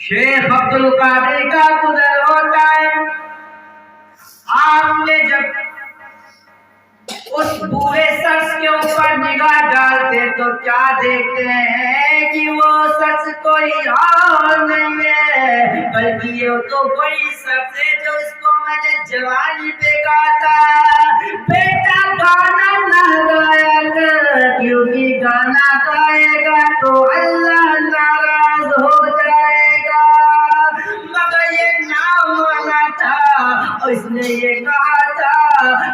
شیخ عبد القادر کا گزر ہوتا ہے، آپ نے جب اس بوڑھے شخص کے اوپر نگاہ ڈالتے تو کیا دیکھتے ہیں کہ وہ شخص کوئی اور نہیں ہے بلکہ یہ تو وہی شخص ہے جو اس کو میں نے جوانی پہ کہا تھا بیٹا گانا نہ گایا کر، کیونکہ گانا گائے گا تو اللہ ناراض ہو جائے گا۔ مگر یہ نامانا تھا، اس نے یہ کہا تھا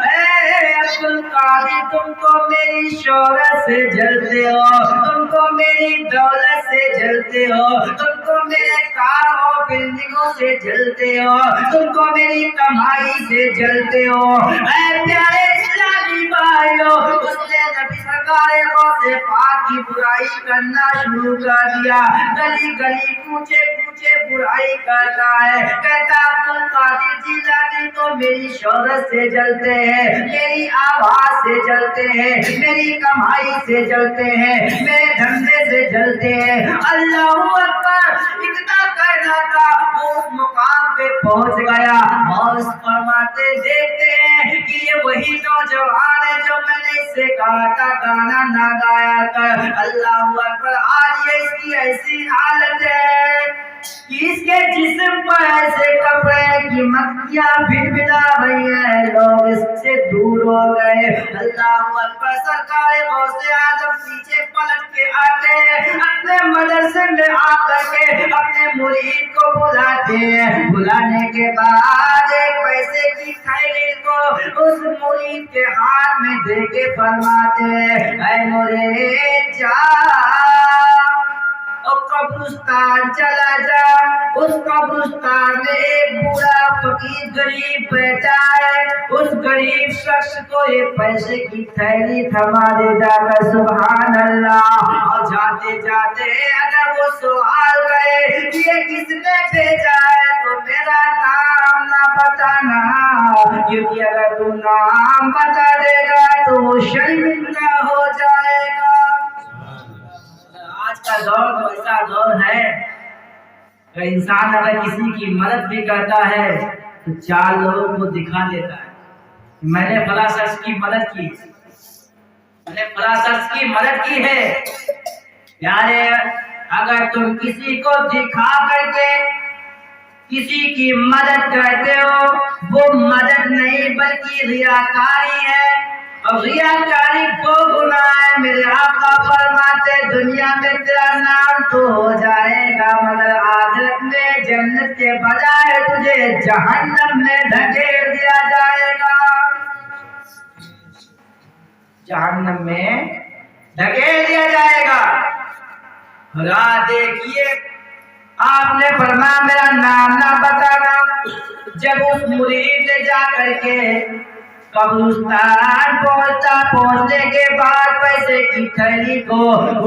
اے عبد القادر تم کو میری شہرت سے جلتے ہو، تم کو میری دولت سے جلتے ہو، تم کو میرے کار اور بلڈنگوں سے جلتے ہو، تم کو میری کمائی سے جلتے ہو۔ اے پیارے اسلامی بھائیو، اس نے نبی سرکار غوث پاک کی برائی کرنا شروع کر دیا، گلی گلی کوچے کوچے برائی کرتا ہے، کہتا عبد القادر جیلانی تو میری شہرت سے جلتے ہیں، میری آواز سے جلتے ہیں، میری کمائی سے جلتے ہیں، میرے دھندے سے جلتے ہیں۔ اللہ اکبر، اتنا کہنا تھا وہ اس مقام پہ پہنچ گیا۔ موس فرماتے دیکھتے ہیں کہ یہ وہی نوجوان ہے جو میں نے اس سے کہا تھا گانا نہ گایا کر۔ اللہ اکبر، آج یہ اس کی ایسی حالت ہے کہ اس کے جسم پر ایسے کپڑے کی مکھیاں بھڑبڑا رہی ہیں، لوگ اس سے دور ہو گئے۔ اللہ اکبر، سرکار غوث اعظم پیچھے پلٹ کے آتے ہیں، اپنے مدرسے میں آ کر کے اپنے مرید کو بلاتے ہیں، بلانے کے بعد ایک پیسے کی تھیلی کو اس مرید کے ہاتھ میں دے کے فرماتے ہیں اے مرید جا قبرستان چلا جا۔ اس قبرستان میں ایک بوڑھا فقیر غریب بیٹھا ہے، اس غریب شخص کو یہ پیسے کی تھیلی تھما دے جا کر، سبحان اللہ۔ اور جاتے جاتے اگر وہ سوال کرے کہ یہ کس نے بھیجا ہے تو میرا نام نہ بتانا، کیونکہ اگر تو نام بتا دے گا تو وہ شرمندہ ہو جائے گا۔ آج کا دور تو ایسا دور ہے کہ انسان اگر کسی کی مدد بھی کرتا ہے تو چار لوگوں کو دکھا دیتا ہے، میں نے فلاں شخص کی مدد کی، میں نے فلاں شخص کی مدد کی ہے۔ یارے اگر تم کسی کو دکھا کر کے کسی کی مدد کرتے ہو وہ مدد نہیں بلکہ ریاکاری ہے، اور ریاکاری وہ گناہ ہے۔ میرے آقا فرماتے دنیا میں تیرا نام تو ہو جائے گا مگر آخرت میں جنت کے بجائے تجھے جہنم میں دھکیل دیا جائے گا، جہنم میں دھکیل دیا جائے گا۔ راہ دیکھیے، آپ نے فرمایا میرا نام نہ بتانا۔ جب اس مرید نے جا کر کے قبرستان پہنچنے کے بعد پیسے کی تھیلی کو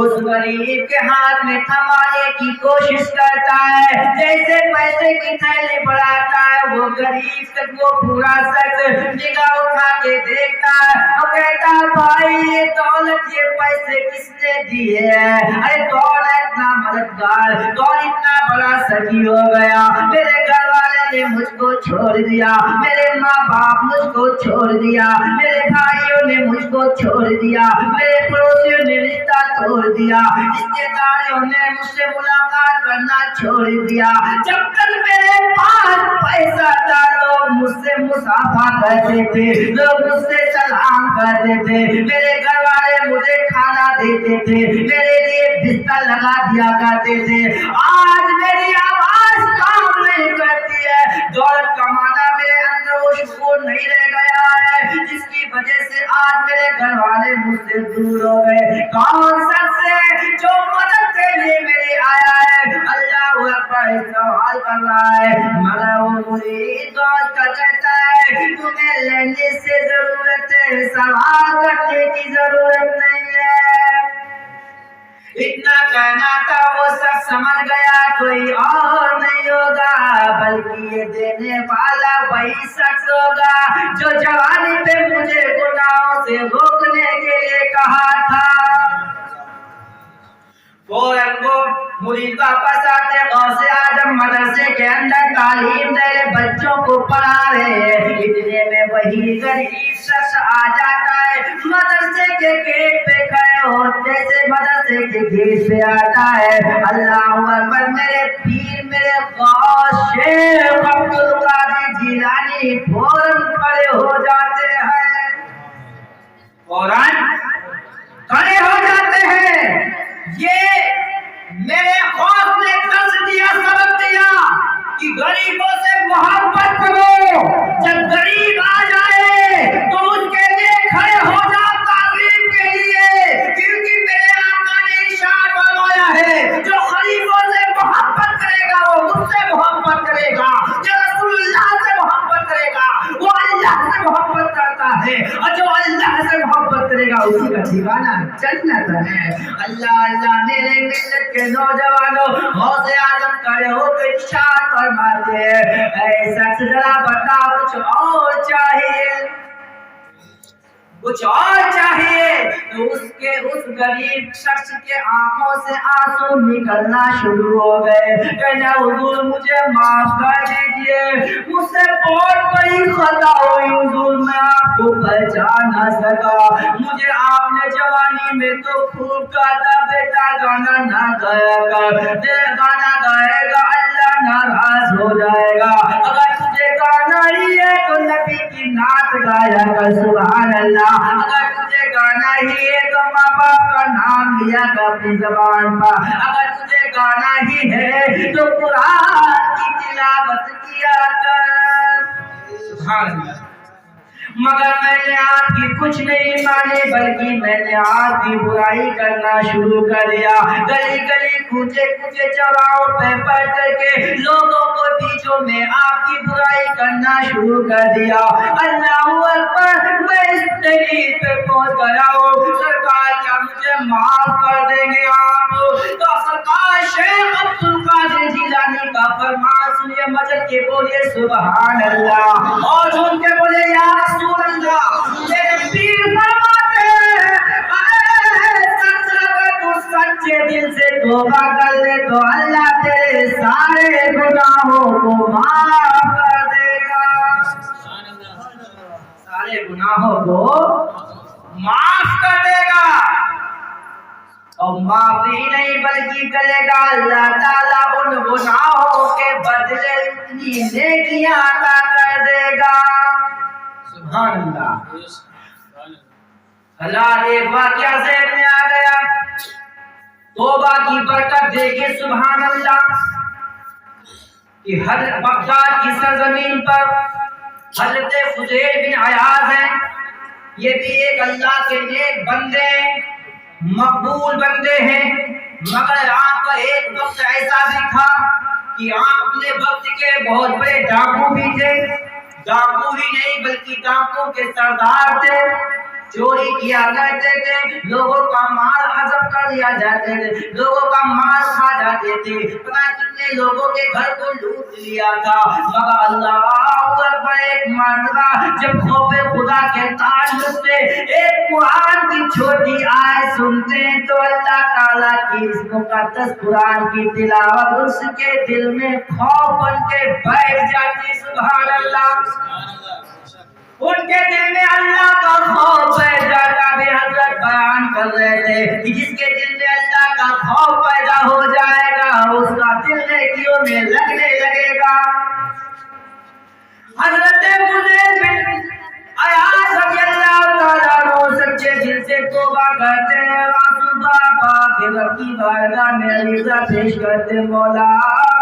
اس غریب کے ہاتھ میں تھمانے کی کوشش کرتا ہے، جیسے پیسے کی تھیلی بڑھاتا ہے وہ غریب تک وہ پورا شخص نگاہ اٹھا کے دیکھتا ہے اور کہتا ہے بھائی یہ دولت یہ پیسے کس نے دیے ہیں؟ ارے کون اتنا مددگار، کون اتنا بڑا سخی ہو گیا؟ میرے گھر والے نے مجھ کو چھوڑ دیا، میرے ماں باپ مجھ کو چھوڑ دیا، میرے بھائیوں نے مجھ کو چھوڑ دیا، میرے پڑوسیوں نے رشتہ توڑ دیا، رشتے داروں نے مجھ سے ملاقات کرنا چھوڑ دیا۔ جب تک میرے پاس پیسہ تھا لوگ مجھ سے مصافحہ کرتے تھے، لوگ مجھ سے سلام کرتے تھے، میرے گھر والے مجھے کھانا دیتے تھے، میرے لیے بستر لگا دیا کرتے تھے۔ آج میری آواز کام نہیں کرتی ہے، دولت کمانا میرے اندر وہ شعور نہیں رہ گیا ہے جس کی وجہ سے آج میرے گھر والے مجھ سے دور ہو گئے۔ کون شخص ہے جو مدد کے لیے میرے آیا ہے؟ اللہ اکبر سوال کر رہا ہے، مگر وہ مرید دوست کا کہتا ہے تمہیں لینے سے ضرورت ہے، سوال کرنے کی ضرورت نہیں ہے۔ اتنا کہنا تھا وہ سب سمجھ گیا کوئی اور نہیں ہوگا بلکہ یہ دینے والا وہی شخص ہوگا جو جوانی پہ مجھے گناہوں سے روکنے کے لیے کہا تھا۔ فوراً وہ مرید واپس آتے غوث اعظم تعلیم دے رہے بچوں کو پڑھا رہے ہیں، اتنے میں وہی غریب شخص آ جاتا ہے، مدرسے کے گیٹ پہ کھڑے ہوتے سے مدرسے کے گیٹ پہ آتا ہے، اللہ اکبر، میرے پیر میرے غوث شیخ عبد القادر جیلانی فوراً کھڑے ہو جاتے ہیں، فوراً کھڑے ہو جاتے ہیں۔ یہ میرے خوف نے درس دیا، سبق دیا کہ غریبوں سے محبت کرو، جب غریب آ جائے تو اس کے لیے کھڑے ہو جاؤ تعظیم کے لیے، کیونکہ میرے آقا نے ارشاد فرمایا ہے جو غریبوں سے محبت کرے گا وہ مجھ سے محبت کرے گا، جو رسول اللہ سے محبت کرے گا وہ اللہ سے محبت کرتا ہے، اور جو اللہ سے محبت کرے گا اسی کا ٹھکانہ جنت ہے۔ اللہ اللہ میرے ملت کے نوجوانوں غوث اعظم کھڑے ہو کے ارشاد فرماتے ہیں، اے شخص ذرا بتا کچھ اور چاہیے، کچھ اور چاہیے، تو اس غریب شخص کے آنکھوں سے آنسو نکلنا شروع ہو گئے، کہنا حضور مجھے معاف کر دیجئے، مجھ سے بہت بڑی خطا ہوئی حضور، میں آپ کو پہچان نہ سکا، مجھے آپ نے جوانی میں تو خوب کہا تھا بیٹا گانا نہ گایا کر، گانا گائے گا اللہ ناراض ہو جائے گا، اگر تجھے گانا ہی ہے تو نبی کی نعت گایا کر، سبحان اللہ، اگر تجھے گانا ہی ہے تو ماں باپ کا نام لیا کر اپنی زبان پر، اگر تجھے گانا ہی ہے تو قرآن کی تلاوت کیا کر، سبحان اللہ۔ مگر میں نے آپ کی کچھ نہیں مانے، بلکہ میں نے آپ کی برائی کرنا شروع کر دیا، گلی گلی کوچے کوچے چوراہوں پہ بیٹھ کر کے لوگوں کو بیچوں میں آپ کی برائی کرنا شروع کر دیا، اللہ اکبر، میں اس تحریر پہ پہنچ گیا ہوں، سرکار کیا مجھے معاف کر دیں گے آپ؟ تو سرکار شیخ عبد القادر جیلانی کا فرمان سنیے، مچل کے بولے سبحان اللہ، اور جھوم کے بولے یا رسول اللہ، میرے پیر فرماتے ہیں سچے دل سے توبہ کر لے تو اللہ تیرے سارے گناہوں کو معاف کر دے گا، سارے گناہوں کو معاف کر دے گا، اور معافی نہیں بلکہ کرے گا اللہ تعالیٰ ان گناہوں کے بدلے اتنی نیکیاں عطا کر دے گا، سبحان اللہ۔ اللہ ایک واقعہ ذہن میں آ گیا، توبہ کی برکت دیکھیں، سبحان اللہ، کہ حضرت بغداد کی سرزمین پر حضرت فضیل بن عیاض ہیں، یہ بھی ایک اللہ کے نیک بندے ہیں، مقبول بندے ہیں، مگر آپ کا ایک وقت ایسا بھی تھا کہ آپ اپنے وقت کے بہت بڑے ڈاکو بھی تھے، ڈاکو ہی نہیں بلکہ ڈاکو کے سردار تھے، چوری کیا کرتے تھے، لوگوں کا مال ہضم کر لیا جاتے تھے، لوگوں کا مال کھا جاتے تھے، پتہ کتنے لوگوں کے گھر کو لوٹ لیا تھا، مگر اللہ اکبر، ایک مرتبہ جب خوف خدا کے تعلق سے ایک قرآن کی چھوٹی آیت سنتے ہیں تو اللہ تعالیٰ کی اس مقدس قرآن کی تلاوت اس کے دل میں خوف بن کے بیٹھ جاتی، سبحان اللہ، ان کے دل میں اللہ کا خوف بیٹھ جاتا۔ بھی حضرت بیان کر رہے تھے کہ جس کے دل میں اللہ کا خوف پیدا ہو جائے گا اس کا دل نیکیوں میں لگنے لگے گا۔ حضرت فضیل بن عیاض رضی اللہ تعالیٰ عنہ سچے دل سے توبہ کرتے ہیں، رسول بابا کے رب کی بارگاہ میں عریضہ پیش کرتے، مولا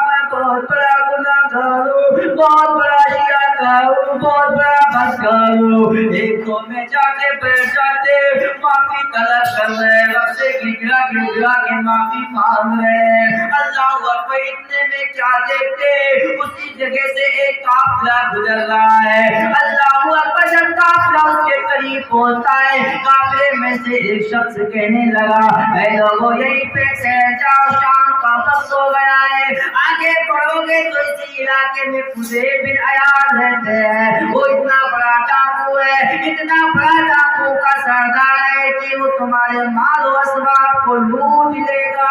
میں بہت بڑا گناہگار ہوں، بہت بڑا شیعہ ہوں، بہت بڑا بدکار ہوں، ایک تو میں جا کے بیٹھ جاتے معافی طلب کر رہے، رب سے گرا کے معافی مانگ رہے، اللہ اکبر، اتنے میں کیا دیکھتے اسی جگہ سے ایک قافلہ گزر رہا ہے، اللہ اکبر، جب قافلہ اس کے قریب پہنچتا ہے قافلے میں سے ایک شخص کہنے لگا، اے لوگوں یہیں پہ ٹھہر جاؤ، شام کا وقت ہو گیا ہے، آگے پڑھو گے تو اسی علاقے میں فضیل بن عیاض رہتے ہیں، وہ اتنا بڑا ڈاکو ہے، اتنا بڑا ڈاکو کا سردار ہے کہ وہ تمہارے مال و اسباب کو لوٹ لے گا۔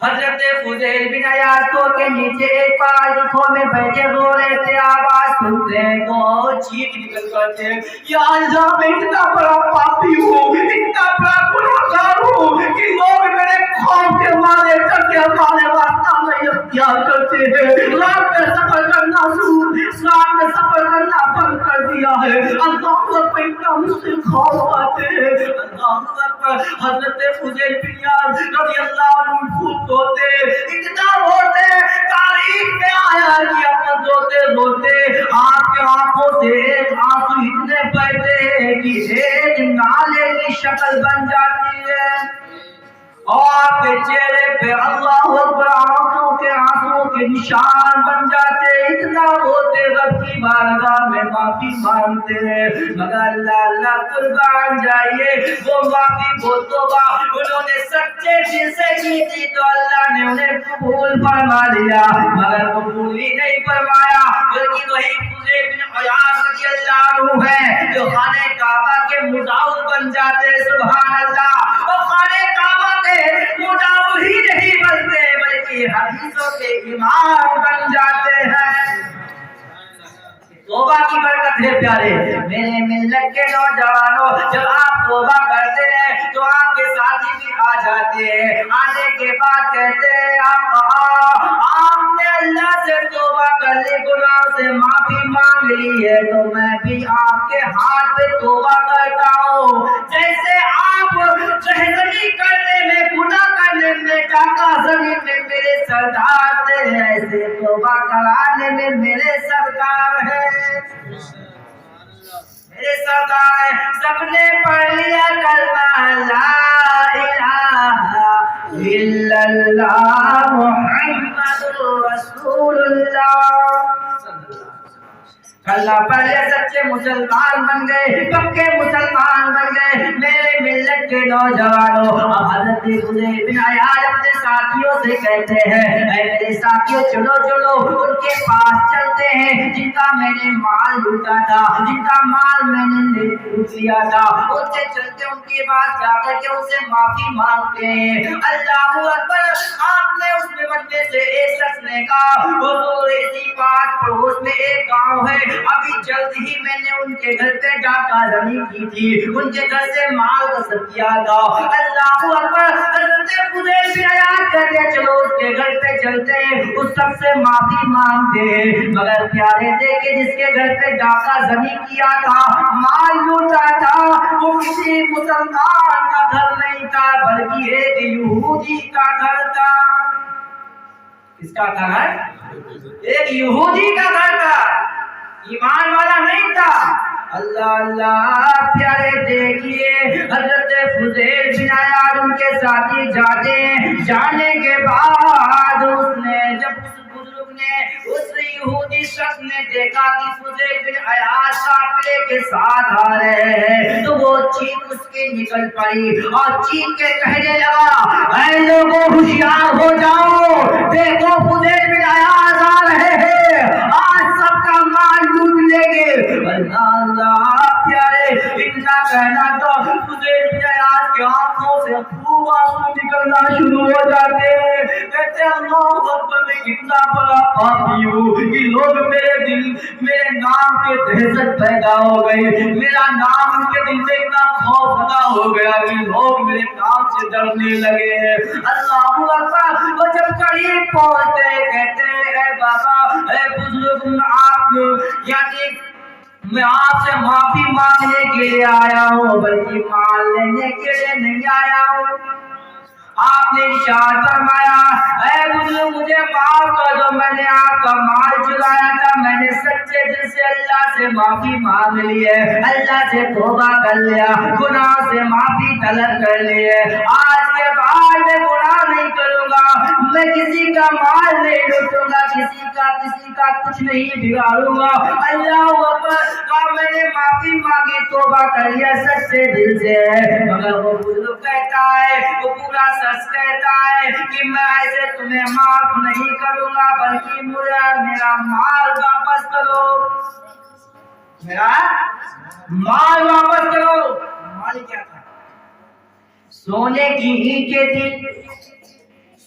حضرت فضیل بن عیاض کو کے نیچے ایک پالتو میں بیٹھے رو رہے تھے، آواز سنتے ہیں تو چیخ نکل کرتے ہیں، یا اللہ میں اتنا بڑا پاپی ہوں، اتنا بڑا گناہگار ہوں کہ لوگ میرے خوف کے مارے ڈرتے ہمارے واسطہ نہیں اختیار کرتے ہیں، رات میں سفر کرنا بند کر دیا ہے، اللہ اکبر اتنا مجھ سے خوف آتے ہیں، اللہ اکبر۔ حضرت فضیل بن عیاض رضی اللہ عنہ خوب روتے، اتنا روتے، تاریخ میں آیا کہ اپنے روتے روتے آپ کے آنکھوں سے ایک آنسو اتنے بہتے کہ ایک نالے کی شکل بن جاتی ہے، اور آپ کے چہرے پہ اللہ اکبر آنکھوں کے آنسو کے نشان بن جاتے، اتنا روتے رب کی بارگاہ میں معافی مانگتے ہیں، مگر اللہ قربان جائیے وہ معافی وہ توبہ انہوں نے سچے دل سے کی تھی تو اللہ نے انہیں قبول فرما لیا، مگر قبول ہی نہیں فرمایا، بلکہ وہی فضیل بن عیاض رضی اللہ عنہ ہے جو خانہ کعبہ کے مجاور بن جاتے، سبحان اللہ، اور خانہ کعبہ کے مجاور ہی نہیں بنتے بلکہ حدیثوں کے امام بن جاتے ہیں۔ توبہ کی برکت ہے پیارے میرے ملت کے نوجوانوں، جب آپ توبہ کرتے ہیں تو آپ کے ساتھی بھی آ جاتے ہیں، آنے کے بعد کہتے ہیں آپ نے اللہ سے توبہ کر لی، گناہ سے معافی مانگ لی ہے تو میں بھی آپ کے ہاتھ پہ توبہ کرتا ہوں، جیسے آپ رہزنی کرنے میں گناہ کرنے میں ڈاکہ زنی میں میرے سردار تھے، ایسے توبہ کرانے میں میرے سردار ہیں، میرے سردار ہیں۔ سب نے پڑھ لیا کلمہ لا الہ الا اللہ محمد رسول اللہ، اللہ پڑھے سچے مسلمان بن گئے، پکے مسلمان بن گئے میرے ملت کے نوجوانوں۔ اب حضرت فضیل بن عیاض اپنے ساتھیوں سے کہتے ہیں، اے میرے ساتھیوں چلو چلو ان کے پاس چلتے ہیں جن کا میں نے مال لوٹا تھا، جن کا مال میں نے لوٹ لیا تھا، ان سے چلتے ان کے پاس جا کر کے ان سے معافی مانگتے ہیں۔ اللہ اکبر، آپ نے اس مجمع سے ایک شخص نے کہا حضور اسی پاس پڑوس میں ایک گاؤں ہے، ابھی جلد ہی میں نے ان کے گھر پہ ڈاکہ زنی کی تھی، ان کے گھر سے مال غصب کیا تھا۔ اللہ اکبر، حضرت فضیل بن عیاض کہتے چلو اس کے گھر پہ چلتے ہیں، اس سب سے معافی مانگتے ہیں، مگر پیارے دیکھے جس کے گھر پہ ڈاکہ زنی کیا تھا، مال لوٹا تھا، وہ کسی مسلمان کا گھر نہیں تھا بلکہ ایک یہودی کا گھر تھا۔ کس کا گھر؟ ایک یہودی کا گھر تھا، ایمان والا نہیں تھا۔ اللہ اللہ پیارے دیکھیے حضرت فضیل بن عیاض ان کے ساتھی جاتے ہیں، جانے کے بعد اس نے جب اس بزرگ نے اس یہودی شخص نے دیکھا کہ فضیل بن عیاض قافلے کے ساتھ آ رہے ہیں تو وہ چیخ اس کی نکل پڑی اور چیخ کے کہنے لگا، اے لوگوں ہوشیار ہو جاؤ، دیکھو فضیل بن عیاض آ رہے ہیں، آج سب کا مال لوٹ لیں گے۔ اللہ اللہ پیارے اتنا کہنا تو فضیل بن عیاض کے آنکھوں سے خوب آنسو نکلنا شروع ہو جاتے ہیں، کہتے اللہ اکبر، میں کتنا بڑا پاپی ہوں کہ لوگ میرے نام کے دہشت پیدا ہو گئی، میرا نام ان کے دل میں اتنا خوف پیدا ہو گیا کہ لوگ میرے نام سے ڈرنے لگے ہیں۔ اللہ اکبر، وہ جب قریب پہنچتے کہتے ہیں اے بابا، اے بزرگ، آپ یعنی میں آپ سے معافی مانگنے کے لیے آیا ہوں بلکہ مال لینے کے لیے نہیں آیا ہوں۔ آپ نے ارشاد فرمایا اے بزرگ مجھے معاف کر دو، میں نے آپ کا مال چرایا تھا، میں نے سچے دل سے اللہ سے معافی مانگ لی ہے، اللہ سے توبہ کر لیا، گناہ سے معافی طلب کر لی ہے، آج کے بعد میں گناہ نہیں کروں گا، میں کسی کا مال نہیں لوٹوں گا، کسی کا کچھ نہیں بگاڑوں گا۔ اللہ اکبر، میں نے معافی مانگی، توبہ کر لیا سچے دل سے، مگر وہ بزرگ کہتا ہے، وہ پورا سچ کہتا ہے کہ میں ایسے تمہیں معاف نہیں کروں گا بلکہ میرا مال واپس کرو، میرا مال واپس کرو۔ مال کیا تھا؟ سونے کی اینٹیں تھی،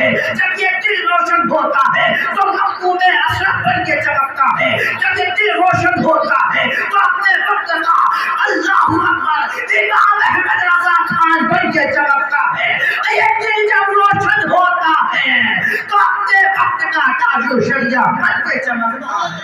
ہے، جب یہ دل روشن ہوتا ہے تو مفہوم اشرف بن کے چمکتا ہے، جب یہ دل روشن ہوتا ہے تو اپنے وقت کا اللہ اکبر امام احمد رضا خان بن کے چمکتا ہے، یہ دل جب روشن ہوتا ہے تو اپنے وقت کا تاج و شریعہ بن کے چمکتا ہے۔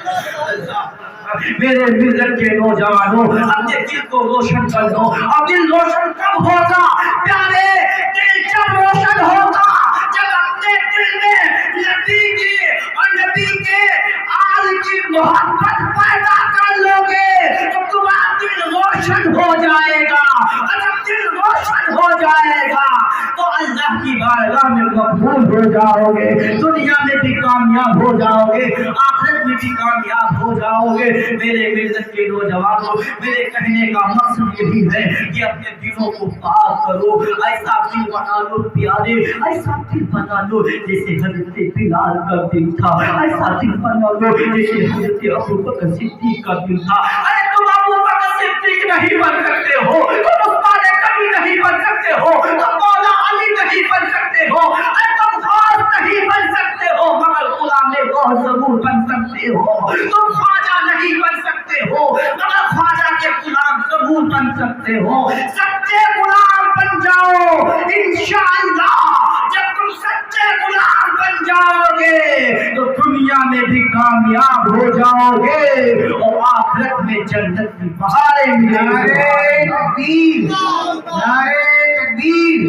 میرے ملت کے نوجوانوں اپنے دل کو روشن کر دو، اور دل روشن کب ہوگا پیارے؟ دل جب روشن ہوگا جب اپنے دل میں نبی کی اور نبی کے آل کی محبت پیدا کر لو گے تو تمہارا دل روشن ہو جائے گا، اور جب دل روشن ہو جائے گا تو اللہ کی بارگاہ میں مقبول ہو جاؤ گے، دنیا میں بھی کامیاب ہو جاؤ گے، آخرت میں بھی کامیاب ہو جاؤ گے۔ میرے ملت کے نوجوانوں، میرے کہنے کا مقصد یہی ہے کہ اپنے دلوں کو پاک کرو، ایسا دل بنا لو پیارے، ایسا دل بنا لو جیسے حضرت بلال کا دل تھا، ایسا دل بنا لو جیسے حضرت ابوبکر صدیق کا دل تھا۔ ارے تم ابوبکر صدیق نہیں بن سکتے ہو، تم عثمان غنی نہیں بن سکتے ہو، تم مولا علی نہیں بن سکتے ہو، ارے تم غوث نہیں بن سکتے ہو، مگر غلام غوث ضرور بن سکتے ہو، تم خواجہ نہیں بن سکتے ہو مگر خواجہ کے غلام ضرور بن سکتے ہو۔ سچے غلام بن جاؤ انشاءاللہ، جب تم سچے غلام بن جاؤ گے تو دنیا میں بھی کامیاب ہو جاؤ گے اور آخرت میں جنت کی بہاریں ملیں گی۔ نعرہ تکبیر، نعرہ تکبیر،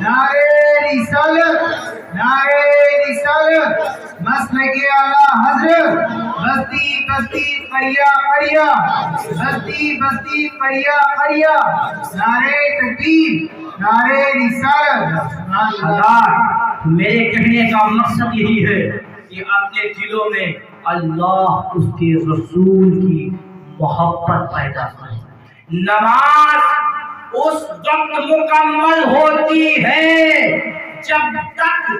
نعرہ رسالت، نعرہ رسالت، مسلک اعلیٰ حضرت، بستی بستی قریہ قریہ، بستی بستی قریہ قریہ، نعرہ تکبیر، نعرہ رسالت۔ اللہ، میرے کہنے کا مقصد یہی ہے کہ اپنے دلوں میں اللہ اس کے رسول کی محبت پیدا کرے۔ نماز اس وقت مکمل ہوتی ہے جب تک